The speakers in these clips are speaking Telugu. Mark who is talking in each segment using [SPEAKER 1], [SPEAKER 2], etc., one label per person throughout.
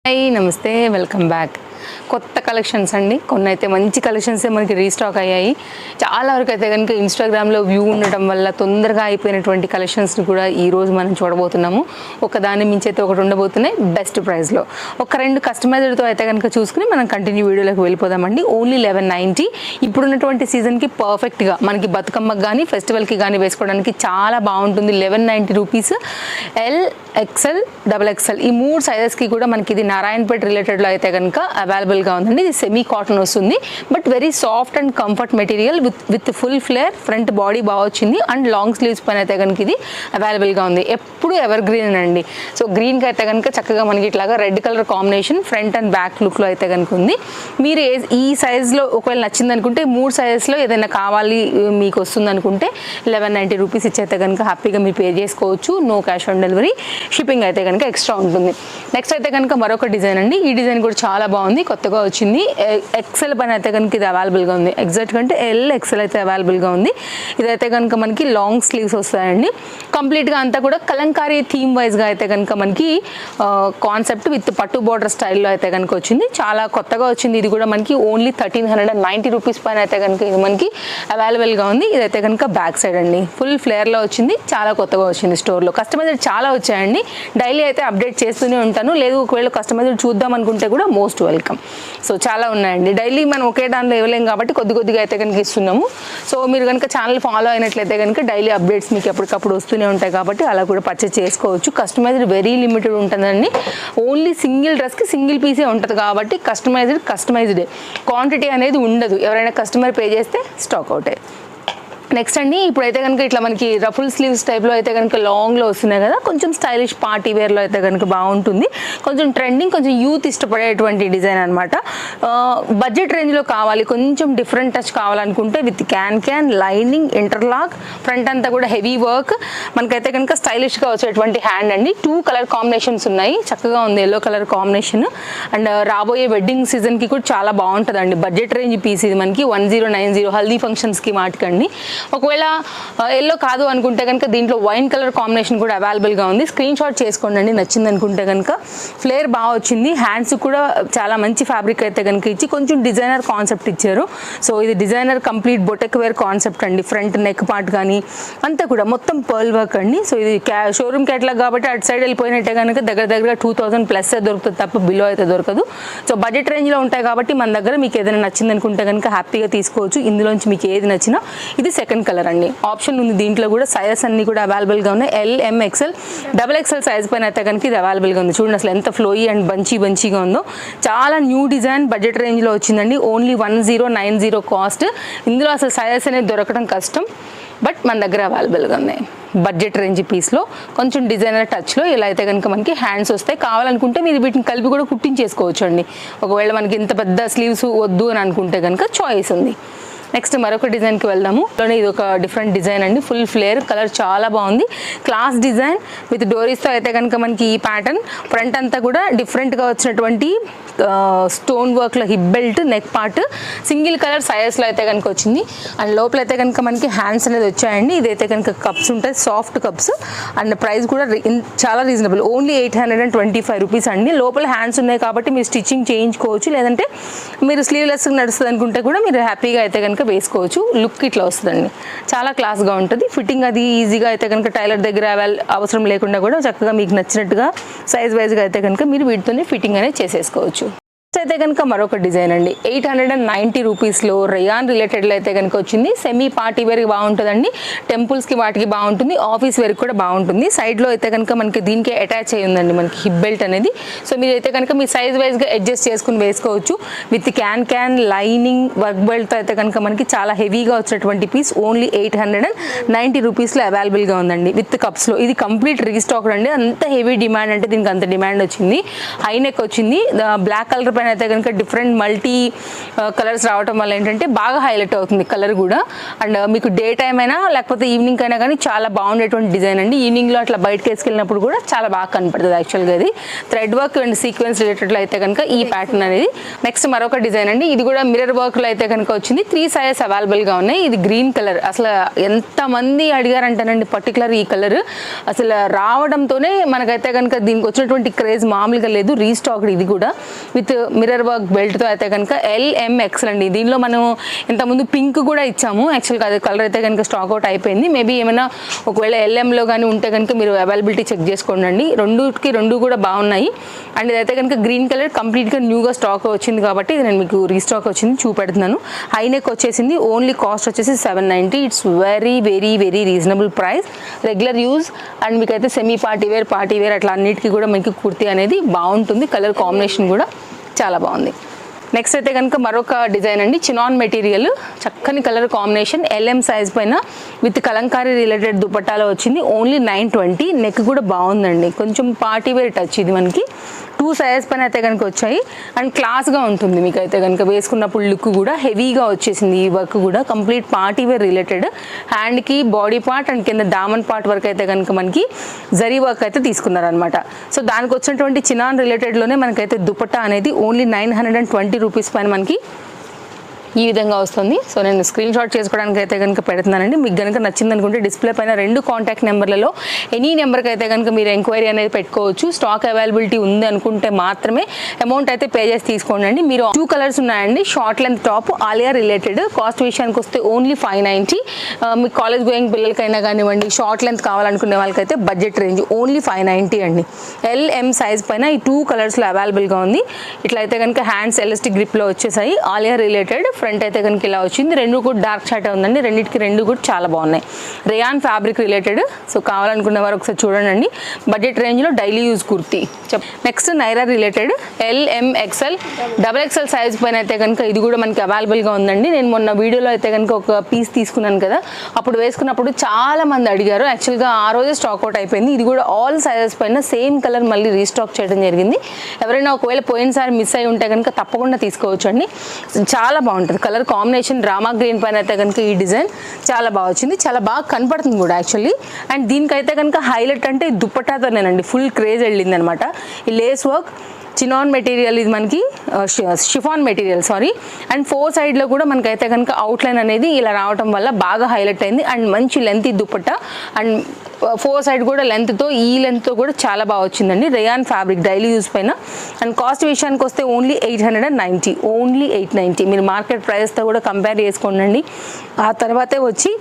[SPEAKER 1] హాయ్ నమస్తే వెల్కమ్ బ్యాక్. కొత్త కలెక్షన్స్ అండి, కొన్ని అయితే మంచి కలెక్షన్సే మనకి రీస్టాక్ అయ్యాయి. చాలా వరకు అయితే కనుక ఇన్స్టాగ్రామ్లో వ్యూ ఉండటం వల్ల తొందరగా అయిపోయినటువంటి కలెక్షన్స్ని కూడా ఈరోజు మనం చూడబోతున్నాము. ఒకదాని మించి అయితే ఒకటి ఉండబోతున్నాయి బెస్ట్ ప్రైస్లో. ఒక రెండు కస్టమైజ్డ్తో అయితే కనుక చూసుకుని మనం కంటిన్యూ వీడియోలోకి వెళ్ళిపోదామండి. ఓన్లీ 1190. ఇప్పుడున్నటువంటి సీజన్కి పర్ఫెక్ట్గా మనకి బతుకమ్మకి కానీ ఫెస్టివల్కి కానీ వేసుకోవడానికి చాలా బాగుంటుంది. 1190 రూపీస్. ఎల్, ఎక్సెల్, XXL ఈ మూడు సైజెస్కి కూడా మనకి ఇది నారాయణపేట రిలేటెడ్లో అయితే కనుక అవైలబుల్గా ఉందండి. ఇది సెమీ కాటన్ వస్తుంది, but very soft and comfort material with full flare. Front body బాగా వచ్చింది అండ్ లాంగ్ స్లీవ్స్ పైన అయితే కనుక ఇది అవైలబుల్గా ఉంది. ఎప్పుడు ఎవర్ గ్రీన్ అండి. సో గ్రీన్కి అయితే కనుక చక్కగా మనకి ఇట్లాగా red colour combination front and back లుక్లో అయితే కనుక ఉంది. మీరు ఈ సైజ్లో ఒకవేళ నచ్చింది అనుకుంటే మూడు సైజెస్లో ఏదైనా కావాలి మీకు వస్తుంది అనుకుంటే 1190 రూపీస్ ఇచ్చైతే కనుక హ్యాపీగా మీరు పే చేసుకోవచ్చు. No cash on delivery, shipping అయితే కనుక ఎక్స్ట్రా ఉంటుంది. నెక్స్ట్ అయితే కనుక మరొక డిజైన్ అండి. ఈ డిజైన్ కూడా చాలా బాగుంది, కొత్తగా వచ్చింది. ఎక్సెల్ పైన అయితే కనుక ఇది అవైలబుల్గా ఉంది. ఎగ్జాక్ట్ అంటే ఎల్, ఎక్సెల్ అయితే అవైలబుల్గా ఉంది. ఇదైతే కనుక మనకి లాంగ్ స్లీవ్స్ వస్తాయండి. కంప్లీట్గా అంతా కూడా కలంకారీ థీమ్ వైజ్గా అయితే కనుక మనకి కాన్సెప్ట్ విత్ పట్టు బోర్డర్ స్టైల్లో అయితే కనుక వచ్చింది. చాలా కొత్తగా వచ్చింది. ఇది కూడా మనకి ఓన్లీ 1390 రూపీస్ పైన అయితే కనుక ఇది మనకి అవైలబుల్గా ఉంది. ఇదైతే కనుక బ్యాక్ సైడ్ అండి, ఫుల్ ఫ్లేర్లో వచ్చింది. చాలా కొత్తగా వచ్చింది స్టోర్లో. కస్టమైజర్ చాలా వచ్చాయండి. డైలీ అయితే అప్డేట్ చేస్తూనే ఉంటాను. లేదు ఒకవేళ కస్టమైజర్ చూద్దాం అనుకుంటే కూడా మోస్ట్ వెల్కమ్. సో చాలా ఉన్నాయండి. డైలీ మనం ఒకే దానిలో ఇవ్వలేం కాబట్టి కొద్ది కొద్దిగా అయితే కనుక ఇస్తున్నాము. సో మీరు కనుక ఛానల్ ఫాలో అయినట్లయితే కనుక డైలీ అప్డేట్స్ మీకు ఎప్పటికప్పుడు వస్తూనే ఉంటాయి కాబట్టి అలా కూడా పర్చేస్ చేసుకోవచ్చు. కస్టమైజర్ వెరీ లిమిటెడ్ ఉంటుందండి. ఓన్లీ సింగిల్ డ్రెస్కి సింగిల్ పీసే ఉంటుంది కాబట్టి కస్టమైజ్డే. క్వాంటిటీ అనేది ఉండదు. ఎవరైనా కస్టమర్ పే చేస్తే స్టాక్ అవుతాయి. నెక్స్ట్ అండి, ఇప్పుడైతే కనుక ఇట్లా మనకి రఫుల్ స్లీవ్స్ టైప్లో అయితే కనుక లాంగ్లో వస్తున్నాయి కదా, కొంచెం స్టైలిష్ పార్టీ వేర్లో అయితే కనుక బాగుంటుంది. కొంచెం ట్రెండింగ్, కొంచెం యూత్ ఇష్టపడేటువంటి డిజైన్ అనమాట. బడ్జెట్ రేంజ్లో కావాలి, కొంచెం డిఫరెంట్ టచ్ కావాలనుకుంటే with can lining, interlock, front అంతా కూడా హెవీ వర్క్, మనకైతే కనుక స్టైలిష్గా వచ్చేటువంటి హ్యాండ్ అండి. 2 కలర్ కాంబినేషన్స్ ఉన్నాయి. చక్కగా ఉంది ఎల్లో కలర్ కాంబినేషన్. అండ్ రాబోయే వెడ్డింగ్ సీజన్కి కూడా చాలా బాగుంటుందండి. బడ్జెట్ రేంజ్ పీస్ ఇది మనకి 1090 హల్దీ ఫంక్షన్స్కి వాటికండి. ఒకవేళ ఎల్లో కాదు అనుకుంటే కనుక దీంట్లో వైన్ కలర్ కాంబినేషన్ కూడా అవైలబుల్గా ఉంది. స్క్రీన్ షాట్ చేసుకోండి అండి నచ్చింది అనుకుంటే కనుక. ఫ్లేర్ బాగా వచ్చింది. హ్యాండ్స్ కూడా చాలా మంచి ఫ్యాబ్రిక్ అయితే కనుక ఇచ్చి కొంచెం డిజైనర్ కాన్సెప్ట్ ఇచ్చారు. సో ఇది designer complete boutique wear concept అండి. ఫ్రంట్ నెక్ పార్ట్ కానీ అంతా కూడా మొత్తం పర్ల్ వర్క్ అండి. సో ఇది షోరూమ్ క్యాటలాగ్ కాబట్టి అటు సైడ్ వెళ్ళిపోయినట్టే కనుక దగ్గర 2000 ప్లస్ దొరుకుతుంది తప్ప బిలో అయితే దొరకదు. సో బడ్జెట్ రేంజ్లో ఉంటాయి కాబట్టి మన దగ్గర మీకు ఏదైనా నచ్చింది అనుకుంటే కనుక హ్యాపీగా తీసుకోవచ్చు. ఇందులోంచి మీకు ఏది నచ్చినా ఇది సెకండ్ కలర్ అండి. ఆప్షన్ ఉంది దీంట్లో కూడా. సైజెస్ అన్ని కూడా అవైలబుల్గా ఉన్నాయి. ఎల్, ఎం, ఎక్సెల్, XXL సైజ్ పైన అయితే కనుక ఇది అవైలబుల్గా ఉంది. చూడండి అసలు ఎంత ఫ్లోయీ అండ్ బంచీగా ఉందో. చాలా న్యూ డిజైన్ బడ్జెట్ రేంజ్లో వచ్చిందండి. Only 1090 cost. ఇందులో అసలు సైజెస్ అనేది దొరకడం కష్టం, బట్ మన దగ్గర అవైలబుల్గా ఉన్నాయి. బడ్జెట్ రేంజ్ పీస్లో కొంచెం డిజైనర్ టచ్లో ఇలా అయితే కనుక మనకి హ్యాండ్స్ వస్తాయి. కావాలనుకుంటే మీరు వీటిని కలిపి కూడా కుట్టించేసుకోవచ్చు అండి. ఒకవేళ మనకి ఇంత పెద్ద స్లీవ్స్ వద్దు అని అనుకుంటే కనుక చాయిస్ ఉంది. నెక్స్ట్ మరొక డిజైన్కి వెళ్దాము. ఇది ఒక డిఫరెంట్ డిజైన్ అండి. ఫుల్ ఫ్లేర్, కలర్ చాలా బాగుంది. క్లాస్ డిజైన్ విత్ డోరీస్తో అయితే కనుక మనకి ఈ ప్యాటర్న్. ఫ్రంట్ అంతా కూడా డిఫరెంట్గా వచ్చినటువంటి స్టోన్ వర్క్లో hip belt, neck part, single colour సైజెస్లో అయితే కనుక వచ్చింది. అండ్ లోపల అయితే కనుక మనకి హ్యాండ్స్ అనేది వచ్చాయండి. ఇదైతే కనుక కప్స్ ఉంటాయి, సాఫ్ట్ కప్స్. అండ్ ప్రైస్ కూడా చాలా రీజనబుల్, ఓన్లీ 825 రూపీస్ అండి. లోపల హ్యాండ్స్ ఉన్నాయి కాబట్టి మీరు స్టిచ్చింగ్ చేయించుకోవచ్చు. లేదంటే మీరు స్లీవ్లెస్ నడుస్తుంది అనుకుంటే కూడా మీరు హ్యాపీగా అయితే కనుక వేసుకోవచ్చు. లుక్ ఇట్లా వస్తుందండి, చాలా క్లాస్గా ఉంటుంది. ఫిట్టింగ్ అది ఈజీగా అయితే కనుక టైలర్ దగ్గర అవసరం లేకుండా కూడా చక్కగా మీకు నచ్చినట్టుగా సైజ్ వైజ్గా అయితే కనుక మీరు వీటితోనే ఫిట్టింగ్ అనేది చేసేసుకోవచ్చు. అయితే కనుక మరొక డిజైన్ అండి. 890 రూపీస్లో రేయాన్ రిలేటెడ్లో అయితే కనుక వచ్చింది. సెమీ పార్టీ వేర్కి బాగుంటుందండి. టెంపుల్స్కి వాటికి బాగుంటుంది. ఆఫీస్ వేర్కి కూడా బాగుంటుంది. సైడ్లో అయితే కనుక మనకి దీనికి అటాచ్ అయ్యి ఉందండి మనకి హిప్ బెల్ట్ అనేది. సో మీరు అయితే కనుక మీ సైజ్ వైజ్గా అడ్జస్ట్ చేసుకుని వేసుకోవచ్చు. విత్ క్యాన్ లైనింగ్ వర్క్ బెల్ట్తో అయితే కనుక మనకి చాలా హెవీగా వచ్చినటువంటి పీస్ ఓన్లీ 890 రూపీస్లో అవైలబుల్గా ఉందండి. విత్ కప్స్లో ఇది కంప్లీట్ రీస్టాక్ అండి. అంత హెవీ డిమాండ్ అంటే దీనికి అంత డిమాండ్ వచ్చింది. హై నెక్ వచ్చింది. బ్లాక్ కలర్ పైన అయితే కనుక డిఫరెంట్ మల్టీ కలర్స్ రావడం వల్ల ఏంటంటే బాగా హైలైట్ అవుతుంది కలర్ కూడా. అండ్ మీకు డే టైం అయినా లేకపోతే ఈవినింగ్ అయినా కానీ చాలా బాగుండేటువంటి డిజైన్ అండి. ఈవినింగ్లో అట్లా బయటకు వేసుకెళ్ళినప్పుడు కూడా చాలా బాగా కనపడుతుంది యాక్చువల్గా. ఇది థ్రెడ్ వర్క్ అండ్ సీక్వెన్స్ రిలేటెడ్లో అయితే కనుక ఈ ప్యాటర్న్ అనేది. నెక్స్ట్ మరొక డిజైన్ అండి, ఇది కూడా మిర్రర్ వర్క్లో అయితే కనుక వచ్చింది. 3 సైజెస్ అవైలబుల్గా ఉన్నాయి. ఇది గ్రీన్ కలర్, అసలు ఎంతమంది అడిగారంటానండి పర్టికులర్ ఈ కలర్. అసలు రావడంతోనే మనకైతే కనుక దీనికి వచ్చినటువంటి క్రేజ్ మామూలుగా లేదు. రీస్టాక్ ఇది కూడా విత్ మిర్రర్ వర్క్ బెల్ట్తో అయితే కనుక LMXL అండి. దీనిలో మనం ఇంతకుముందు పింక్ కూడా ఇచ్చాము, యాక్చువల్గా అది కలర్ అయితే కనుక స్టాక్ అవుట్ అయిపోయింది. మేబీ ఏమైనా ఒకవేళ LMలో కానీ ఉంటే కనుక మీరు అవైలబిలిటీ చెక్ చేసుకోండి. రెండు కూడా బాగున్నాయి. అండ్ ఇదైతే కనుక గ్రీన్ కలర్ కంప్లీట్గా న్యూగా స్టాక్ వచ్చింది కాబట్టి ఇది నేను మీకు రీస్టాక్ వచ్చింది చూపెడుతున్నాను. హై నెక్ వచ్చేసింది. ఓన్లీ కాస్ట్ వచ్చేసి 790. It's very very very reasonable price. Regular use and మీకైతే సెమీ పార్టీ వేర్ అట్లా అన్నిటికీ కూడా మీకు కుర్తీ అనేది బాగుంటుంది. కలర్ కాంబినేషన్ కూడా చాలా బాగుంది. నెక్స్ట్ అయితే కనుక మరొక డిజైన్ అండి, చినాన్ మెటీరియల్, చక్కని కలర్ కాంబినేషన్, LM సైజ్ పైన విత్ కలంకారీ రిలేటెడ్ దుపట్టాలో వచ్చింది. ఓన్లీ 920. నెక్ కూడా బాగుందండి, కొంచెం పార్టీ వేర్ టచ్. ఇది మనకి 2 సైజెస్ పైన అయితే కనుక వచ్చాయి. అండ్ క్లాస్గా ఉంటుంది మీకు అయితే కనుక వేసుకున్నప్పుడు లుక్ కూడా హెవీగా వచ్చేసింది. ఈ వర్క్ కూడా కంప్లీట్ పార్టీ వేర్ రిలేటెడ్. హ్యాండ్కి బాడీ పార్ట్ అండ్ కింద దామన్ పార్ట్ వరకు అయితే కనుక మనకి జరీ వర్క్ అయితే తీసుకున్నారనమాట. సో దానికి వచ్చినటువంటి చినాన్ రిలేటెడ్లోనే మనకైతే దుపట్టా అనేది ఓన్లీ 920 రూపీస్ పైన మనకి ఈ విధంగా వస్తుంది. సో నేను స్క్రీన్ షాట్ చేసుకోవడానికి అయితే కనుక పెడుతున్నానండి. మీకు కనుక నచ్చింది అనుకుంటే డిస్ప్లే పైన 2 కాంటాక్ట్ నెంబర్లలో ఎనీ నెంబర్కి అయితే కనుక మీరు ఎంక్వైరీ అనేది పెట్టుకోవచ్చు. స్టాక్ అవైలబిలిటీ ఉంది అనుకుంటే మాత్రమే అమౌంట్ అయితే పే చేసి తీసుకోండి అండి. మీరు 2 కలర్స్ ఉన్నాయండి, short length top Alia related. Cost విషయానికి వస్తే ఓన్లీ 590. మీకు కాలేజ్ గోయింగ్ పిల్లలకైనా కానివ్వండి, షార్ట్ లెంత్ కావాలనుకునే వాళ్ళకైతే బడ్జెట్ రేంజ్ ఓన్లీ 590 అండి. LM సైజ్ పైన ఈ 2 కలర్స్లో అవైలబుల్గా ఉంది. ఇట్లా అయితే కనుక హ్యాండ్స్ ఎలాస్టిక్ గ్రిప్లో వచ్చేసాయి. ఆలియా రిలేటెడ్ ఫ్రంట్ అయితే కనుక ఇలా వచ్చింది. 2 కూడా డార్క్ షాట్ ఉందండి. రెండింటికి 2 కూడా చాలా బాగున్నాయి. Rayon fabric related. సో కావాలనుకునే వారు ఒకసారి చూడండి. బడ్జెట్ రేంజ్లో daily use kurti. Next Naira related LMXL XXL size పైన అయితే కనుక ఇది కూడా మనకి అవైలబుల్గా ఉందండి. నేను మొన్న వీడియోలో అయితే కనుక ఒక పీస్ తీసుకున్నాను కదా, అప్పుడు వేసుకున్నప్పుడు చాలా మంది అడిగారు. యాక్చువల్గా ఆ రోజే స్టాక్ అవుట్ అయిపోయింది. ఇది కూడా ఆల్ సైజెస్ పైన సేమ్ కలర్ మళ్ళీ రీస్టాక్ చేయడం జరిగింది. ఎవరైనా ఒకవేళ పోయినసారి మిస్ అయి ఉంటే కనుక తప్పకుండా తీసుకోవచ్చు అండి. చాలా బాగుంటుంది కలర్ కాంబినేషన్. డ్రామా గ్రీన్ పైన అయితే కనుక ఈ డిజైన్ చాలా బాగా వచ్చింది, చాలా బాగా కనపడుతుంది కూడా యాక్చువల్లీ. అండ్ దీనికైతే కనుక హైలైట్ అంటే దుపట్టాతోనేనండి ఫుల్ క్రేజ్ వెళ్ళింది అనమాట. ఈ లేస్ వర్క్ చినాన్ మెటీరియల్, ఇది మనకి షిఫాన్ మెటీరియల్ సారీ. అండ్ 4 సైడ్లో కూడా మనకైతే కనుక అవుట్లైన్ అనేది ఇలా రావడం వల్ల బాగా హైలైట్ అయింది. అండ్ మంచి లెంత్ ఈ దుపట్టా. అండ్ 4 సైడ్ కూడా లెంత్తో ఈ లెంత్తో కూడా చాలా బాగా వచ్చిందండి. రేయాన్ ఫ్యాబ్రిక్ డైలీ యూజ్ పైన. అండ్ కాస్ట్ విషయానికి వస్తే ఓన్లీ 890. ఓన్లీ 890. మీరు మార్కెట్ ప్రైస్తో కూడా కంపేర్ చేసుకోండి. ఆ తర్వాతే వచ్చి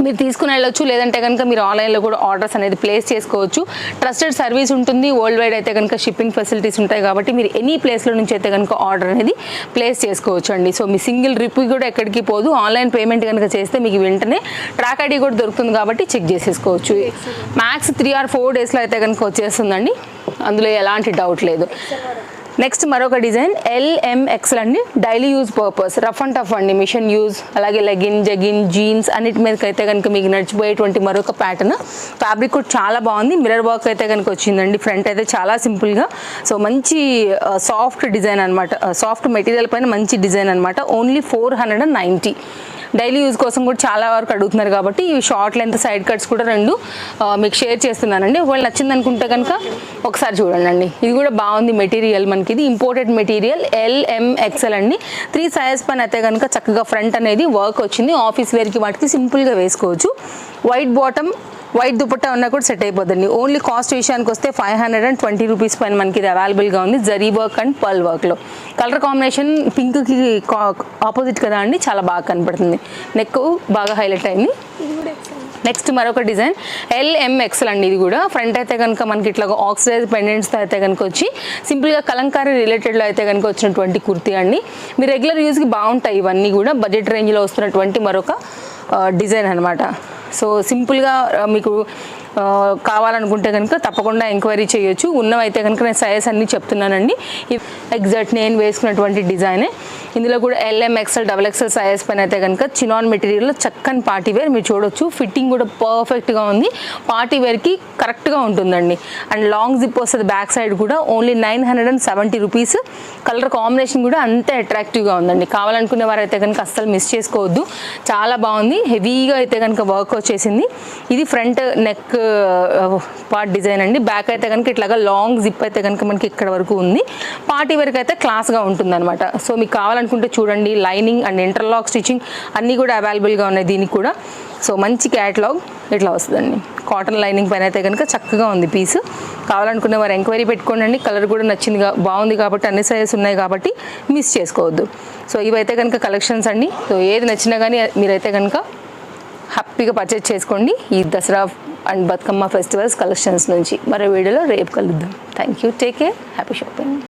[SPEAKER 1] మీరు తీసుకుని వెళ్ళొచ్చు, లేదంటే కనుక మీరు ఆన్లైన్లో కూడా ఆర్డర్స్ అనేది ప్లేస్ చేసుకోవచ్చు. ట్రస్టెడ్ సర్వీస్ ఉంటుంది. వరల్డ్ వైడ్ అయితే కనుక షిప్పింగ్ ఫెసిలిటీస్ ఉంటాయి కాబట్టి మీరు ఎనీ ప్లేస్లో నుంచి అయితే కనుక ఆర్డర్ అనేది ప్లేస్ చేసుకోవచ్చు అండి. సో మీ సింగిల్ రిప్ కూడా ఎక్కడికి పోదు. ఆన్లైన్ పేమెంట్ కనుక చేస్తే మీకు వెంటనే ట్రాక్ ఐడి కూడా దొరుకుతుంది కాబట్టి చెక్ చేసేసుకోవచ్చు. మ్యాక్స్ 3 or 4 డేస్లో అయితే కనుక వచ్చేస్తుందండి, అందులో ఎలాంటి డౌట్ లేదు. నెక్స్ట్ మరొక డిజైన్ LMXL అండి. Daily use purpose, rough and tough అండి, మిషన్ యూజ్, అలాగే లెగిన్, జగిన్, జీన్స్ అన్నిటి మీదకి అయితే కనుక మీకు నడిచిపోయేటువంటి మరొక ప్యాటర్న్. ఫ్యాబ్రిక్ కూడా చాలా బాగుంది. మిర్రర్ వర్క్ అయితే కనుక వచ్చిందండి. ఫ్రంట్ అయితే చాలా సింపుల్గా. సో మంచి సాఫ్ట్ డిజైన్ అనమాట, సాఫ్ట్ మెటీరియల్ పైన మంచి డిజైన్ అనమాట. ఓన్లీ 490. డైలీ యూజ్ కోసం కూడా చాలా వరకు అడుగుతున్నారు కాబట్టి ఈ షార్ట్ లెంత్ సైడ్ కట్స్ కూడా 2 మీకు షేర్ చేస్తున్నానండి. ఒకవేళ నచ్చింది అనుకుంటే కనుక ఒకసారి చూడండి. ఇది కూడా బాగుంది మెటీరియల్ మనకి. ఇది ఇంపోర్టెడ్ మెటీరియల్ LMXL అండి. 3 సైజ్ పైన అయితే కనుక చక్కగా ఫ్రంట్ అనేది వర్క్ వచ్చింది. ఆఫీస్ వేర్కి వాటికి సింపుల్గా వేసుకోవచ్చు. వైట్ బాటమ్, వైట్ దుపట్టా ఉన్నా కూడా సెట్ అయిపోద్దండి. ఓన్లీ కాస్ట్ విషయానికి వస్తే 520 రూపీస్ పైన మనకి ఇది అవైలబుల్గా ఉంది. జరీ వర్క్ అండ్ పర్ల్ వర్క్లో. కలర్ కాంబినేషన్ పింక్కి ఆపోజిట్ కదా అండి, చాలా బాగా కనపడుతుంది. నెక్ బాగా హైలైట్ అయింది. నెక్స్ట్ మరొక డిజైన్ LMXL అండి. ఇది కూడా ఫ్రంట్ అయితే కనుక మనకి ఇట్లా ఆక్సిడైజ్ పెండెంట్స్తో అయితే కనుక వచ్చి సింపుల్గా కలంకారీ రిలేటెడ్లో అయితే కనుక వచ్చినటువంటి కుర్తీ అండి. మీరు రెగ్యులర్ యూజ్కి బాగుంటాయి ఇవన్నీ కూడా. బడ్జెట్ రేంజ్లో వస్తున్నటువంటి మరొక డిజైన్ అనమాట. సో సింపుల్గా మీకు కావాలనుకుంటే కనుక తప్పకుండా ఎంక్వైరీ చేయొచ్చు. ఉన్నవైతే కనుక నేను సైజ్ అన్నీ చెప్తున్నానండి. ఎగ్జాక్ట్ నేను వేసుకున్నటువంటి డిజైనే. ఇందులో కూడా LM XL XXL సైజ్ పైన అయితే కనుక చినాన్ మెటీరియల్లో చక్కని పార్టీ వేర్ మీరు చూడొచ్చు. ఫిట్టింగ్ కూడా పర్ఫెక్ట్గా ఉంది, పార్టీ వేర్కి కరెక్ట్గా ఉంటుందండి. అండ్ లాంగ్ జిప్ వస్తుంది బ్యాక్ సైడ్ కూడా. Only 970 rupees. కలర్ కాంబినేషన్ కూడా అంతే అట్రాక్టివ్గా ఉందండి. కావాలనుకునే వారైతే కనుక అస్సలు మిస్ చేసుకోవద్దు. చాలా బాగుంది, హెవీగా అయితే కనుక వర్క్ వచ్చేసింది. ఇది ఫ్రంట్ నెక్ పార్ట్ డిజైన్ అండి. బ్యాక్ అయితే కనుక ఇట్లాగా లాంగ్ జిప్ అయితే కనుక మనకి ఇక్కడ వరకు ఉంది. పార్టీ వరకు అయితే క్లాస్గా ఉంటుంది అనమాట. సో మీకు కావాలనుకుంటే చూడండి, లైనింగ్ అండ్ ఇంటర్లాక్ స్టిచ్చింగ్ అన్నీ కూడా అవైలబుల్గా ఉన్నాయి దీనికి కూడా. సో మంచి క్యాటలాగ్ ఇట్లా వస్తుందండి. కాటన్ లైనింగ్ పైన అయితే కనుక చక్కగా ఉంది పీస్. కావాలనుకునే వారు ఎంక్వైరీ పెట్టుకోండి. కలర్ కూడా నచ్చింది, బాగుంది కాబట్టి అన్ని సైజెస్ ఉన్నాయి కాబట్టి మిస్ చేసుకోవద్దు. సో ఇవైతే కనుక కలెక్షన్స్ అండి. సో ఏది నచ్చినా కానీ మీరైతే కనుక హ్యాపీగా పర్చేజ్ చేసుకోండి ఈ Dasara and Bathukamma festivals collections నుంచి. మరో వీడియోలో రేపు కలుద్దాం. Thank you, take care, happy shopping.